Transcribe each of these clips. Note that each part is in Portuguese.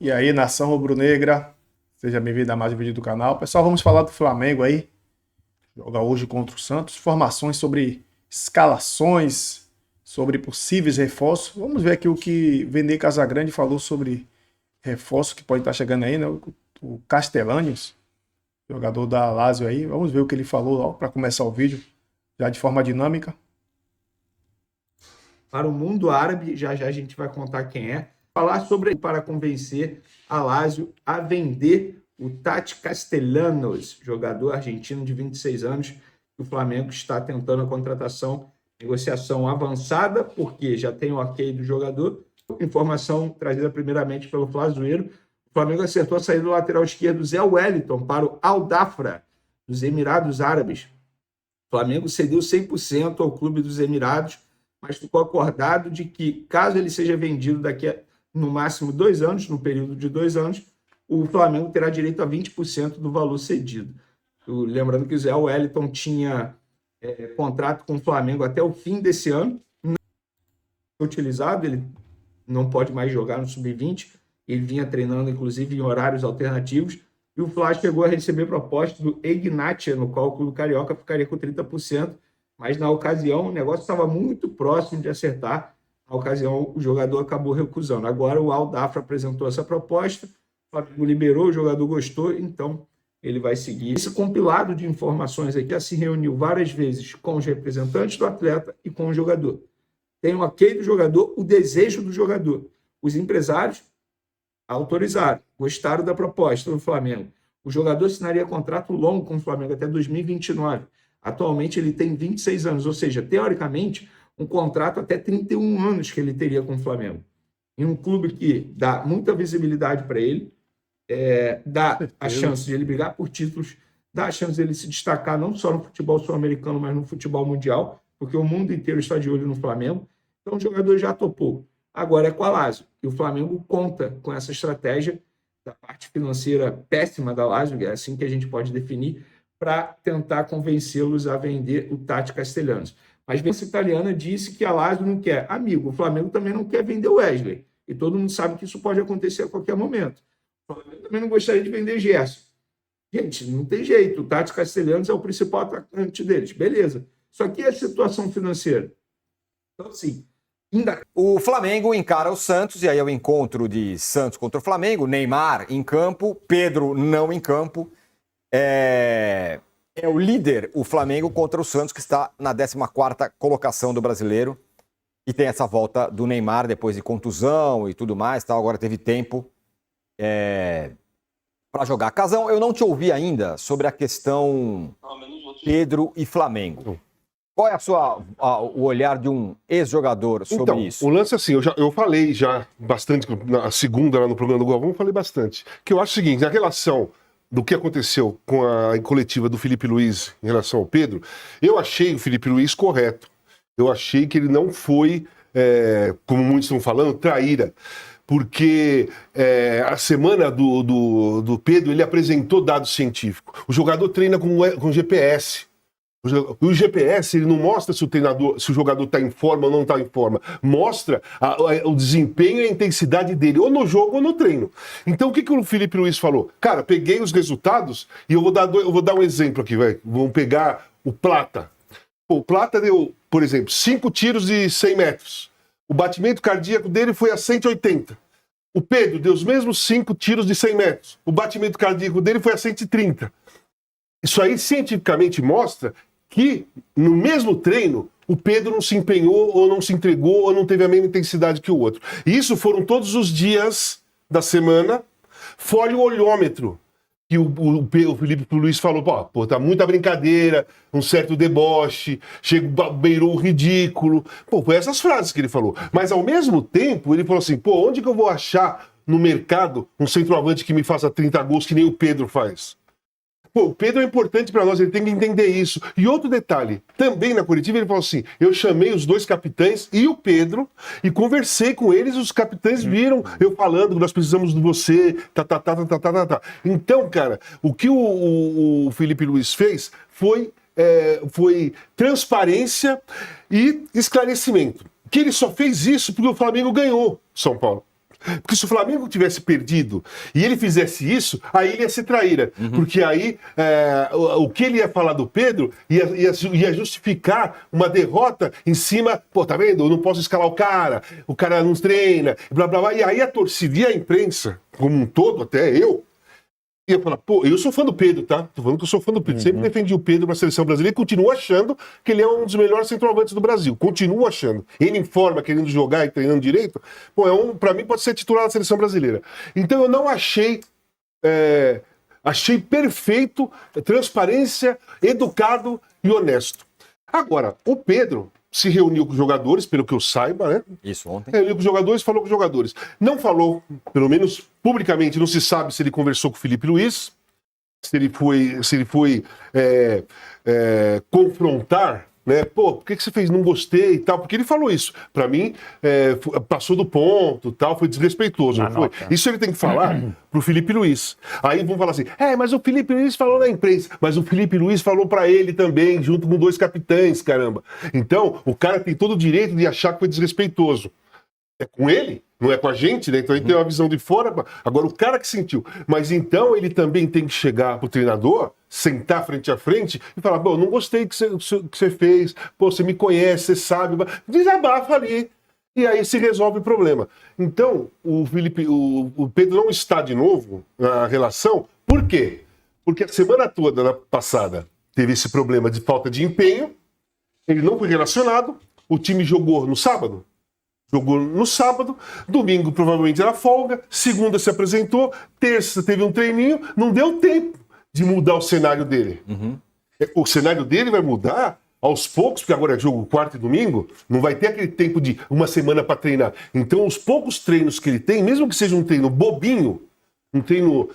E aí, nação rubro-negra, seja bem-vindo a mais um vídeo do canal. Pessoal, vamos falar do Flamengo aí, joga hoje contra o Santos, informações sobre escalações, sobre possíveis reforços. Vamos ver aqui o que Vene Casagrande falou sobre reforços que pode estar chegando aí, né? O Castellanos, jogador da Lazio aí. Vamos ver o que ele falou para começar o vídeo, já de forma dinâmica. Para o mundo árabe, já já a gente vai contar quem é, falar sobre para convencer a Lazio a vender o Tati Castellanos, jogador argentino de 26 anos, que o Flamengo está tentando a contratação, negociação avançada, porque já tem o ok do jogador. Informação trazida primeiramente pelo Flazoeiro. O Flamengo acertou a saída do lateral esquerdo Zé Wellington para o Al Dafra, dos Emirados Árabes. O Flamengo cedeu 100% ao clube dos Emirados, mas ficou acordado de que, caso ele seja vendido daqui a, no máximo 2 anos, no período de 2 anos, o Flamengo terá direito a 20% do valor cedido. Lembrando que o Zé Wellington tinha contrato com o Flamengo até o fim desse ano, não foi utilizado, ele não pode mais jogar no Sub-20, ele vinha treinando, inclusive, em horários alternativos, e o Fla chegou a receber proposta do Ignatia, no qual o Clube Carioca ficaria com 30%, mas na ocasião o negócio estava muito próximo de acertar. Na ocasião o jogador acabou recusando. Agora o Al Dafra apresentou essa proposta, o Flamengo liberou, o jogador gostou, então ele vai seguir. Esse compilado de informações aqui se reuniu várias vezes com os representantes do atleta e com o jogador. Tem o ok do jogador, o desejo do jogador. Os empresários autorizaram, gostaram da proposta do Flamengo. O jogador assinaria contrato longo com o Flamengo até 2029. Atualmente ele tem 26 anos, ou seja, teoricamente, um contrato até 31 anos que ele teria com o Flamengo. Em um clube que dá muita visibilidade para ele, dá a chance de ele brigar por títulos, dá a chance de ele se destacar não só no futebol sul-americano, mas no futebol mundial, porque o mundo inteiro está de olho no Flamengo. Então o jogador já topou. Agora é com a Lazio. E o Flamengo conta com essa estratégia da parte financeira péssima da Lazio, é assim que a gente pode definir, para tentar convencê-los a vender o Tati Castellanos. Mas a imprensa italiana disse que a Lazio não quer. Amigo, o Flamengo também não quer vender o Wesley. E todo mundo sabe que isso pode acontecer a qualquer momento. O Flamengo também não gostaria de vender Gerson. Gente, não tem jeito. O Tati Castellanos é o principal atacante deles. Beleza. Só que é a situação financeira. Então, assim, o Flamengo encara o Santos, e aí é o encontro de Santos contra o Flamengo. Neymar em campo, Pedro não em campo. É o líder, o Flamengo, contra o Santos, que está na 14ª colocação do Brasileiro. E tem essa volta do Neymar depois de contusão e tudo mais. Tal. Agora teve tempo para jogar. Casão, eu não te ouvi ainda sobre a questão Pedro e Flamengo. Qual é o olhar de um ex-jogador sobre isso? O lance é assim, eu falei já bastante, na segunda lá no programa do Galvão, eu falei bastante. Que eu acho o seguinte, a relação do que aconteceu com a coletiva do Felipe Luiz em relação ao Pedro, eu achei o Felipe Luiz correto. Eu achei que ele não foi, como muitos estão falando, traíra. Porque a semana do Pedro, ele apresentou dados científicos. O jogador treina com GPS. O GPS, ele não mostra se o jogador está em forma ou não está em forma. Mostra o desempenho e a intensidade dele, ou no jogo ou no treino. Então, o que o Felipe Luiz falou? Cara, peguei os resultados e eu vou dar um exemplo aqui, vai. Vamos pegar o Plata. O Plata deu, por exemplo, 5 tiros de 100 metros. O batimento cardíaco dele foi a 180. O Pedro deu os mesmos 5 tiros de 100 metros. O batimento cardíaco dele foi a 130. Isso aí cientificamente mostra que no mesmo treino o Pedro não se empenhou ou não se entregou ou não teve a mesma intensidade que o outro. E isso foram todos os dias da semana, fora o olhômetro. Que o Felipe Luiz falou, pô, tá muita brincadeira, um certo deboche, beirou o ridículo. Pô, foi essas frases que ele falou. Mas ao mesmo tempo ele falou assim, pô, onde que eu vou achar no mercado um centroavante que me faça 30 gols que nem o Pedro faz? Pô, o Pedro é importante para nós, ele tem que entender isso. E outro detalhe, também na coletiva ele falou assim, eu chamei os 2 capitães e o Pedro e conversei com eles, os capitães viram eu falando que nós precisamos de você, tá. Então, cara, o que o Felipe Luiz fez foi transparência e esclarecimento. Que ele só fez isso porque o Flamengo ganhou São Paulo. Porque se o Flamengo tivesse perdido e ele fizesse isso, aí ele ia ser traíra. Porque aí o que ele ia falar do Pedro ia justificar uma derrota em cima, pô, tá vendo? Eu não posso escalar o cara não treina, blá blá blá. E aí a torcida e a imprensa, como um todo, até eu, ia falar, pô, eu sou fã do Pedro, tá? Tô falando que eu sou fã do Pedro. Sempre defendi o Pedro pra seleção brasileira e continuo achando que ele é um dos melhores centroavantes do Brasil. Continuo achando. Ele em forma, querendo jogar e treinando direito, pô, pra mim pode ser titular da seleção brasileira. Então eu não achei... achei perfeito, transparência, educado e honesto. Agora, o Pedro se reuniu com os jogadores, pelo que eu saiba, né? Isso, ontem. Reuniu com os jogadores, falou com os jogadores. Não falou, pelo menos publicamente, não se sabe se ele conversou com o Felipe Luiz, se ele foi confrontar, né? Pô, por que você fez? Não gostei e tal. Porque ele falou isso. Pra mim, passou do ponto, tal, foi desrespeitoso. Não foi? Isso ele tem que falar pro Felipe Luiz. Aí vão falar assim, mas o Felipe Luiz falou na imprensa. Mas o Felipe Luiz falou pra ele também, junto com 2 capitães, caramba. Então, o cara tem todo o direito de achar que foi desrespeitoso. É com ele, não é com a gente, né? Então a gente tem uma visão de fora. Agora, o cara que sentiu. Mas então ele também tem que chegar pro treinador, sentar frente a frente e falar: bom, não gostei que você fez, pô, você me conhece, você sabe. Desabafa ali. E aí se resolve o problema. Então, o Pedro não está de novo na relação. Por quê? Porque a semana toda, passada, teve esse problema de falta de empenho, ele não foi relacionado, o time jogou no sábado. Jogou no sábado, domingo provavelmente era folga, segunda se apresentou, terça teve um treininho, não deu tempo de mudar o cenário dele. O cenário dele vai mudar aos poucos, porque agora é jogo quarta e domingo, não vai ter aquele tempo de uma semana para treinar. Então, os poucos treinos que ele tem, mesmo que seja um treino bobinho, um treino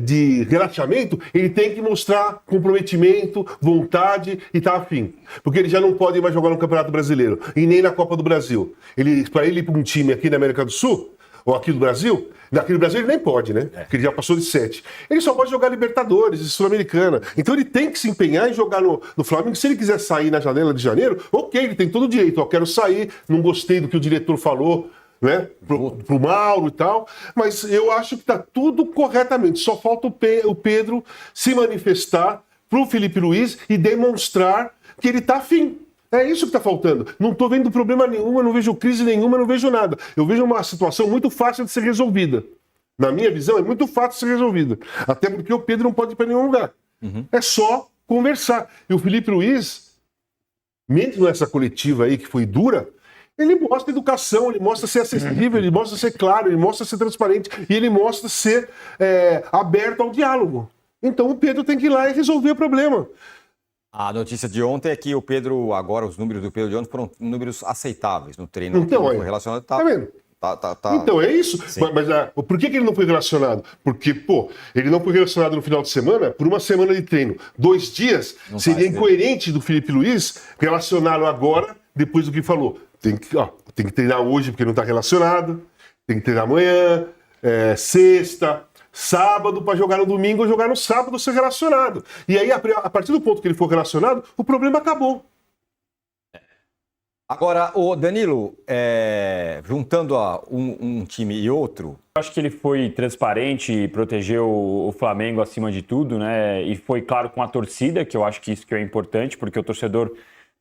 de relaxamento, ele tem que mostrar comprometimento, vontade e tá afim. Porque ele já não pode mais jogar no Campeonato Brasileiro e nem na Copa do Brasil. Para ele ir para um time aqui na América do Sul, ou aqui do Brasil, aqui no Brasil ele nem pode, né? Porque ele já passou de 7. Ele só pode jogar Libertadores e Sul-Americana. Então ele tem que se empenhar em jogar no Flamengo. Se ele quiser sair na janela de janeiro, ok, ele tem todo o direito. Eu quero sair, não gostei do que o diretor falou, né, pro Mauro e tal, mas eu acho que tá tudo corretamente, só falta o Pedro se manifestar pro Felipe Luiz e demonstrar que ele tá afim. É isso que tá faltando. Não tô vendo problema nenhum, eu não vejo crise nenhuma, eu não vejo nada. Eu vejo uma situação muito fácil de ser resolvida. Na minha visão, é muito fácil de ser resolvida. Até porque o Pedro não pode ir para nenhum lugar. É só conversar. E o Felipe Luiz, mesmo nessa coletiva aí que foi dura, ele mostra educação, ele mostra ser acessível, ele mostra ser claro, ele mostra ser transparente e ele mostra ser aberto ao diálogo. Então o Pedro tem que ir lá e resolver o problema. A notícia de ontem é que o Pedro, agora os números do Pedro de ontem foram números aceitáveis no treino. Então, foi relacionado. Tá vendo? Então, é isso. Mas por que ele não foi relacionado? Porque, pô, ele não foi relacionado no final de semana por uma semana de treino. 2 dias não seria incoerente do Felipe Luiz relacioná-lo agora, depois do que falou. Tem que treinar hoje porque não está relacionado, tem que treinar amanhã, sexta, sábado para jogar no domingo ou jogar no sábado ser relacionado. E aí, a partir do ponto que ele for relacionado, o problema acabou. Agora, o Danilo, juntando um time e outro... Eu acho que ele foi transparente e protegeu o Flamengo acima de tudo, né? E foi claro com a torcida, que eu acho que isso que é importante, porque o torcedor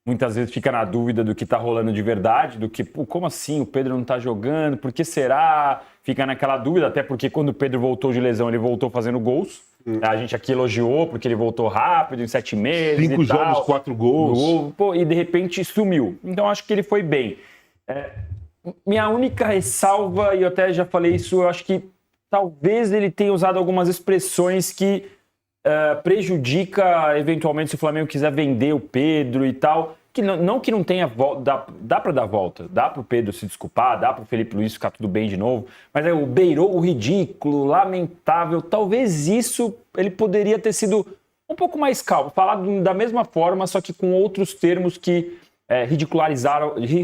muitas vezes fica na dúvida do que está rolando de verdade, do que, como assim o Pedro não está jogando, por que será? Fica naquela dúvida, até porque quando o Pedro voltou de lesão, ele voltou fazendo gols. A gente aqui elogiou porque ele voltou rápido, em 7 meses 5 jogos, 4 gols. E de repente sumiu. Então acho que ele foi bem. Minha única ressalva, e eu até já falei isso, eu acho que talvez ele tenha usado algumas expressões que prejudica eventualmente se o Flamengo quiser vender o Pedro e tal, que não que não tenha volta, dá para dar volta, dá para o Pedro se desculpar, dá para o Felipe Luiz ficar tudo bem de novo, mas o beirou o ridículo, lamentável, talvez isso ele poderia ter sido um pouco mais calmo, falado da mesma forma, só que com outros termos que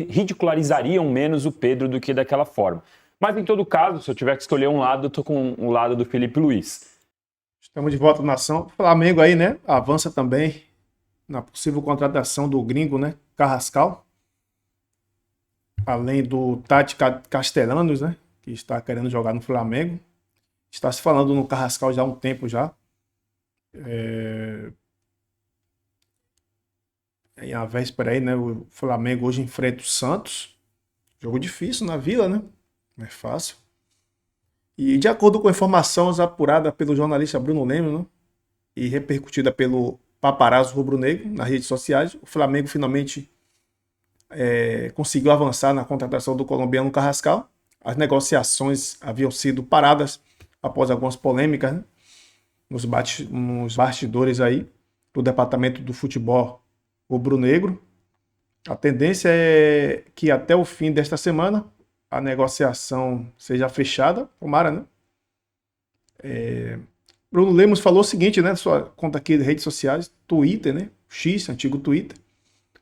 ridicularizariam menos o Pedro do que daquela forma. Mas em todo caso, se eu tiver que escolher um lado, eu tô com o lado do Felipe Luiz. Estamos de volta na ação. O Flamengo aí, né? Avança também na possível contratação do gringo, né? Carrascal. Além do Tati Castellanos, né? que está querendo jogar no Flamengo. Está se falando no Carrascal já há um tempo já. Em a véspera aí, né? O Flamengo hoje enfrenta o Santos. Jogo difícil na Vila, né? Não é fácil. E de acordo com informações apuradas pelo jornalista Bruno Lemos, né? E repercutida pelo paparazzo rubro-negro nas redes sociais, o Flamengo finalmente conseguiu avançar na contratação do colombiano Carrascal. As negociações haviam sido paradas após algumas polêmicas, né? nos bastidores aí do departamento do futebol rubro-negro. A tendência é que até o fim desta semana a negociação seja fechada, tomara, né? Bruno Lemos falou o seguinte, né? Sua conta aqui de redes sociais, Twitter, né? X, antigo Twitter.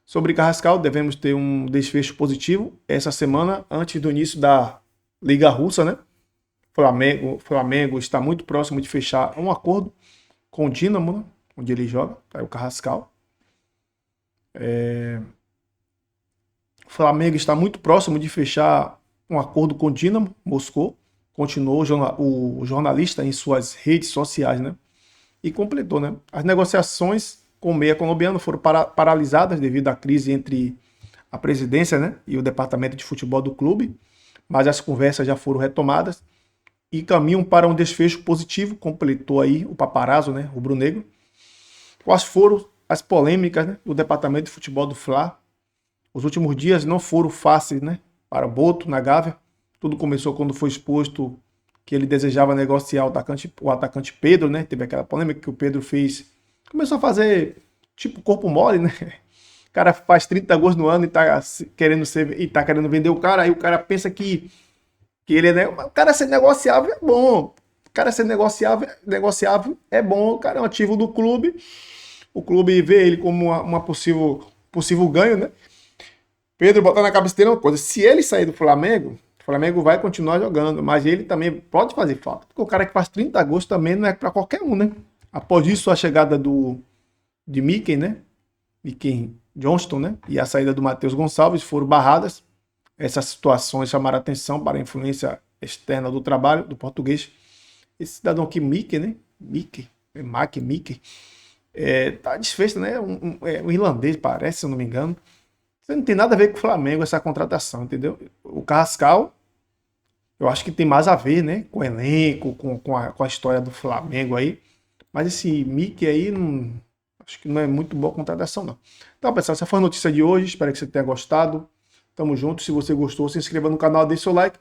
Sobre Carrascal, devemos ter um desfecho positivo essa semana, antes do início da Liga Russa, né? Flamengo está muito próximo de fechar um acordo com o Dínamo, né? Onde ele joga, tá? O Carrascal. O Flamengo está muito próximo de fechar um acordo com o Dínamo Moscou, continuou o jornalista em suas redes sociais, né? E completou, né? As negociações com o meia colombiano foram paralisadas devido à crise entre a presidência, né, e o departamento de futebol do clube, mas as conversas já foram retomadas e caminham para um desfecho positivo, completou aí o paparazzo, né, rubro-negro. Quais foram as polêmicas, né, do departamento de futebol do Fla? Os últimos dias não foram fáceis, né, para Boto, na Gávea. Tudo começou quando foi exposto que ele desejava negociar o atacante Pedro, né? Teve aquela polêmica que o Pedro fez. Começou a fazer tipo corpo mole, né? O cara faz 30 gols no ano e tá querendo vender o cara. Aí o cara pensa que ele é. O cara ser negociável é bom. O cara ser negociável é bom. O cara é um ativo do clube. O clube vê ele como uma possível ganho, né? Pedro botar na cabeça dele uma coisa. Se ele sair do Flamengo, o Flamengo vai continuar jogando, mas ele também pode fazer falta. Porque o cara que faz 30 gols também não é para qualquer um, né? Após isso, a chegada de Mickey, né? Mickey Johnston, né? E a saída do Matheus Gonçalves foram barradas. Essas situações chamaram atenção para a influência externa do trabalho do português. Esse cidadão aqui, Mickey, né? Mickey. Tá desfeito, né? Um irlandês, parece, se eu não me engano. Isso não tem nada a ver com o Flamengo, essa contratação, entendeu? O Carrascal, eu acho que tem mais a ver, né? Com o elenco, com a história do Flamengo aí. Mas esse Mickey aí, acho que não é muito boa contratação, não. Então, pessoal, essa foi a notícia de hoje. Espero que você tenha gostado. Tamo junto. Se você gostou, se inscreva no canal, deixe seu like.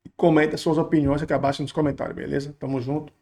E comenta suas opiniões aqui abaixo nos comentários, beleza? Tamo junto.